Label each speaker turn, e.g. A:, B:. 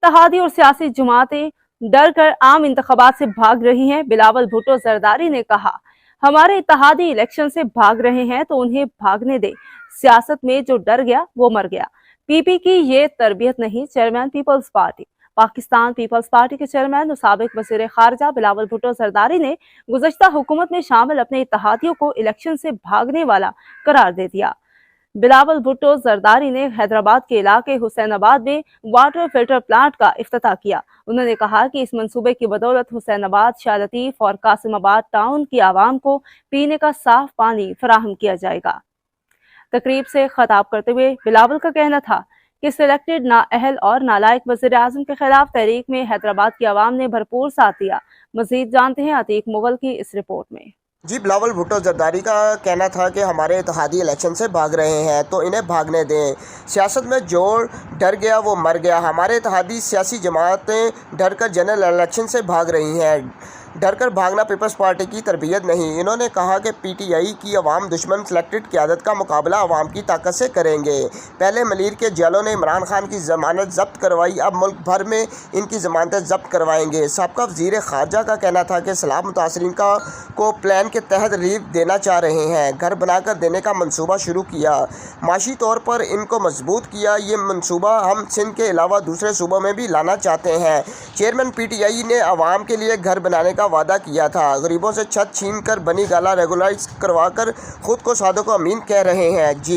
A: इत्तेहादी और सियासी जमातें डर कर आम इंतखाबात से भाग रही हैं। बिलावल भुट्टो जरदारी ने कहा, हमारे इत्तेहादी इलेक्शन से भाग रहे हैं तो उन्हें भागने दे। सियासत में जो डर गया वो मर गया। पीपी की ये तरबियत नहीं। चेयरमैन पीपल्स पार्टी पाकिस्तान पीपल्स पार्टी के चेयरमैन और साबिक वज़ीर खारजा बिलावल भुट्टो जरदारी ने गुज़श्ता हुकूमत में शामिल अपने इत्तेहादियों को इलेक्शन से भागने वाला करार दे दिया। बिलावल भुट्टो जरदारी ने हैदराबाद के इलाके हुसैनाबाद में वाटर फिल्टर प्लांट का इफ्तिताह किया। उन्होंने कहा कि इस मंसूबे की बदौलत हुसैनाबाद, शाह लतीफ और कासिमाबाद टाउन की आवाम को पीने का साफ पानी फराहम किया जाएगा। तकरीब से खिताब करते हुए बिलावल का कहना था कि सिलेक्टेड नाअहल और नालायक वज़ीर आज़म के खिलाफ तहरीक में हैदराबाद की आवाम ने भरपूर साथ दिया। मजीद जानते हैं अतीक मुगल की इस रिपोर्ट में।
B: जी, बिलावल भुट्टो जरदारी का कहना था कि हमारे इत्तेहादी इलेक्शन से भाग रहे हैं तो इन्हें भागने दें। सियासत में जो डर गया वो मर गया। हमारे इत्तेहादी सियासी जमातें डर कर जनरल इलेक्शन से भाग रही हैं। डर कर भागना पीपल्स पार्टी की तरबियत नहीं। इन्होंने कहा कि पीटीआई की अवाम दुश्मन सिलेक्टेड क़यादत का मुकाबला अवाम की ताकत से करेंगे। पहले मलीर के जेलों ने इमरान खान की ज़मानत जब्त करवाई, अब मुल्क भर में इनकी ज़मानतें जब्त करवाएंगे। साबका वज़ीर खारजा का कहना था कि सैलाब मुतासरीन को प्लान के तहत रिलीफ देना चाह रहे हैं। घर बनाकर देने का मनसूबा शुरू किया, माशी तौर पर इनको मजबूत किया। ये मनसूबा हम सिंध के अलावा दूसरे सूबों में भी लाना चाहते हैं। चेयरमैन पीटीआई ने अवाम के लिए घर बनाने का वादा किया था। गरीबों से छत छीन कर बनी गाला रेगुलराइज करवा कर खुद को सादो को अमीन कह रहे हैं। जी।